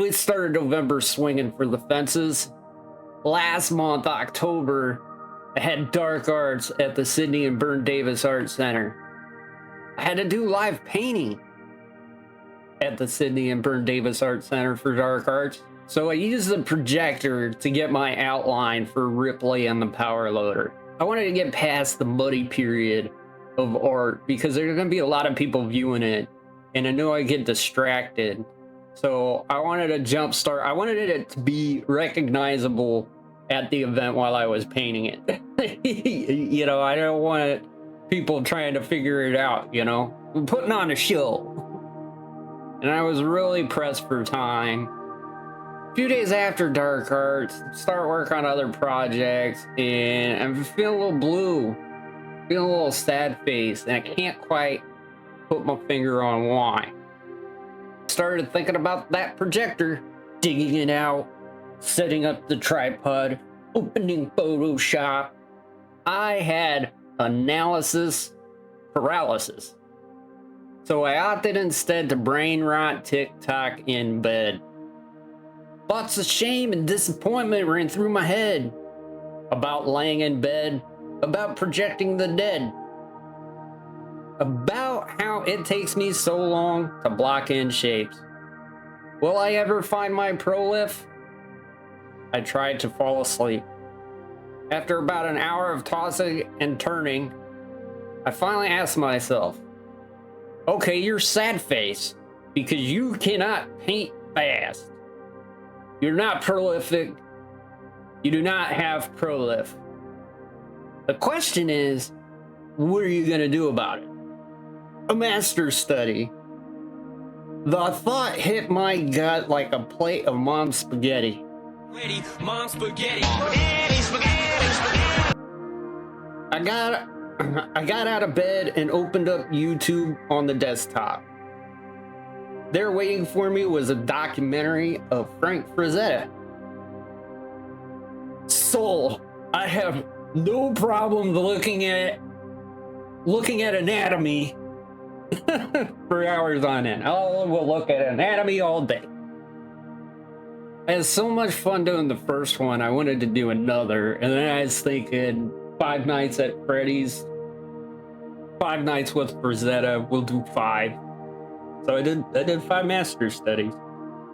we started November swinging for the fences. Last month, October, I had dark arts at the Sidney and Berne Davis Art Center. I had to do live painting at the Sidney and Berne Davis Art Center for dark arts. So I used the projector to get my outline for Ripley and the power loader. I wanted to get past the muddy period of art because there's going to be a lot of people viewing it, and I know I get distracted. So I wanted to jumpstart. I wanted it to be recognizable at the event while I was painting it. You know, I don't want people trying to figure it out, you know. I'm putting on a show. And I was really pressed for time. A few days after dark arts, start work on other projects, and I'm feeling a little blue, feeling a little sad face, and I can't quite put my finger on why. Started thinking about that projector, digging it out, setting up the tripod, opening Photoshop. I had analysis paralysis. So I opted instead to brain rot Tik Tok in bed. Thoughts of shame and disappointment ran through my head about laying in bed, about projecting the dead, about how it takes me so long to block in shapes. Will I ever find my prolif? I tried to fall asleep. After about an hour of tossing and turning, I finally asked myself, okay, you're sad face because you cannot paint fast. You're not prolific. You do not have prolif. The question is, what are you going to do about it? A master's study. The thought hit my gut like a plate of mom's spaghetti. Mom's spaghetti. I got out of bed and opened up YouTube on the desktop. There waiting for me was a documentary of Frank Frezetta. Soul. I have no problem looking at anatomy for hours on end. I will look at anatomy all day. I had so much fun doing the first one, I wanted to do another, and then I was thinking 5 nights at Freddy's, 5 nights with Frezetta, we'll do 5. So I did 5 master studies.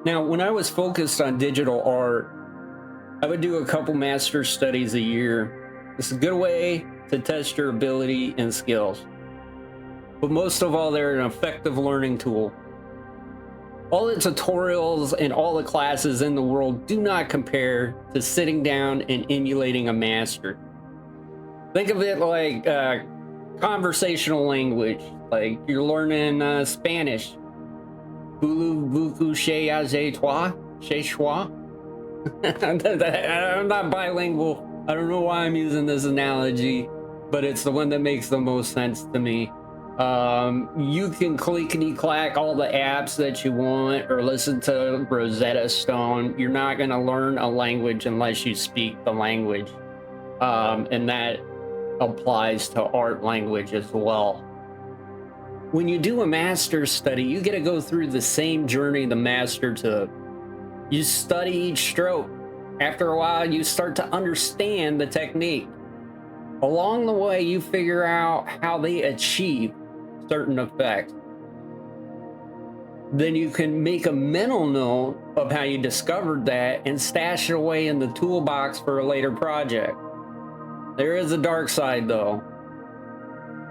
Now, when I was focused on digital art, I would do a couple master studies a year. It's a good way to test your ability and skills. But most of all, they're an effective learning tool. All the tutorials and all the classes in the world do not compare to sitting down and emulating a master. Think of it like conversational language, like you're learning Spanish. I'm not bilingual. I don't know why I'm using this analogy, but it's the one that makes the most sense to me. You can clickety-clack all the apps that you want or listen to Rosetta Stone. You're not going to learn a language unless you speak the language. And that applies to art language as well. When you do a master's study, you get to go through the same journey the master took. You study each stroke. After a while, you start to understand the technique. Along the way, you figure out how they achieve certain effects. Then you can make a mental note of how you discovered that and stash it away in the toolbox for a later project. There is a dark side, though.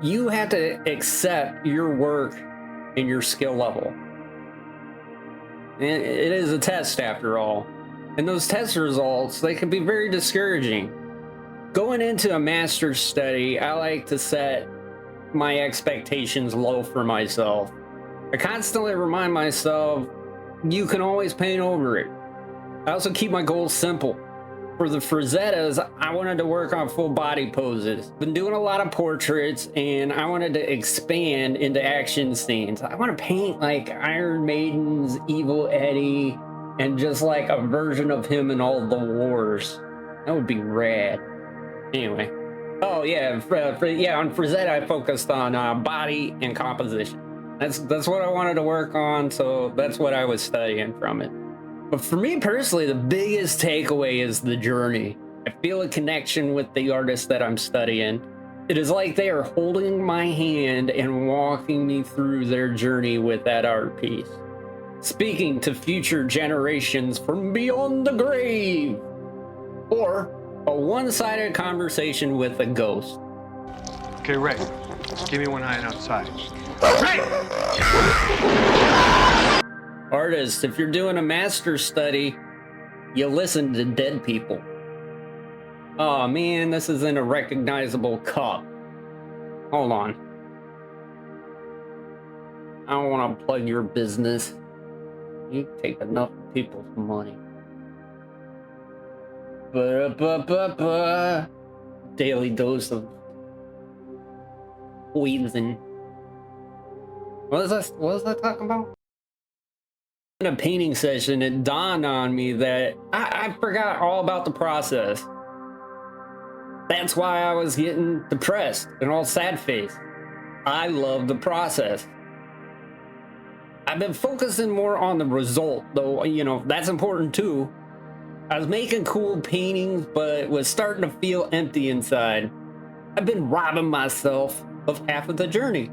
You have to accept your work and your skill level. It is a test, after all. And those test results, they can be very discouraging. Going into a master's study, I like to set my expectations low for myself. I constantly remind myself, you can always paint over it. I also keep my goals simple. For the Frezettas, I wanted to work on full body poses. Been doing a lot of portraits, and I wanted to expand into action scenes. I want to paint like Iron Maiden's Evil Eddie, and just like a version of him in all the wars. That would be rad. Anyway. Oh yeah, on Frezetta I focused on body and composition. That's what I wanted to work on, so that's what I was studying from it. But for me personally, the biggest takeaway is the journey. I feel a connection with the artist that I'm studying. It is like they are holding my hand and walking me through their journey with that art piece. Speaking to future generations from beyond the grave. Or a one-sided conversation with a ghost. Okay, Ray, give me one eye outside. Artists, if you're doing a master's study, you listen to dead people. Oh man, this isn't a recognizable cup. Hold on. I don't want to plug your business. You take enough people's money. Daily dose of poison. What was I talking about? In a painting session, it dawned on me that I forgot all about the process. That's why I was getting depressed and all sad-faced. I love the process. I've been focusing more on the result, though, you know, that's important too. I was making cool paintings, but was starting to feel empty inside. I've been robbing myself of half of the journey.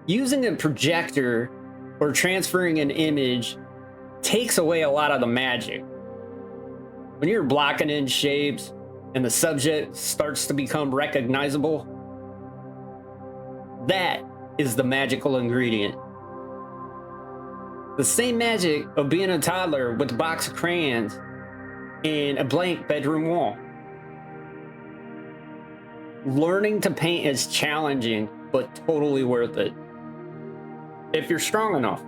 Using a projector or transferring an image takes away a lot of the magic. When you're blocking in shapes and the subject starts to become recognizable, that is the magical ingredient. The same magic of being a toddler with a box of crayons and a blank bedroom wall. Learning to paint is challenging, but totally worth it. If you're strong enough.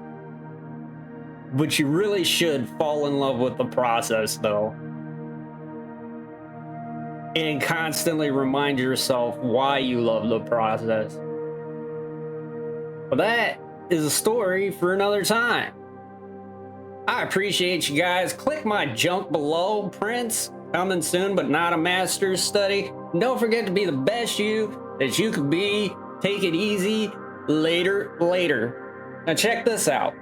But you really should fall in love with the process, though. And constantly remind yourself why you love the process. But that is a story for another time. I appreciate you guys. Click my junk below. Prints coming soon, but not a master's study. And don't forget to be the best you that you could be. Take it easy. Later. Now check this out.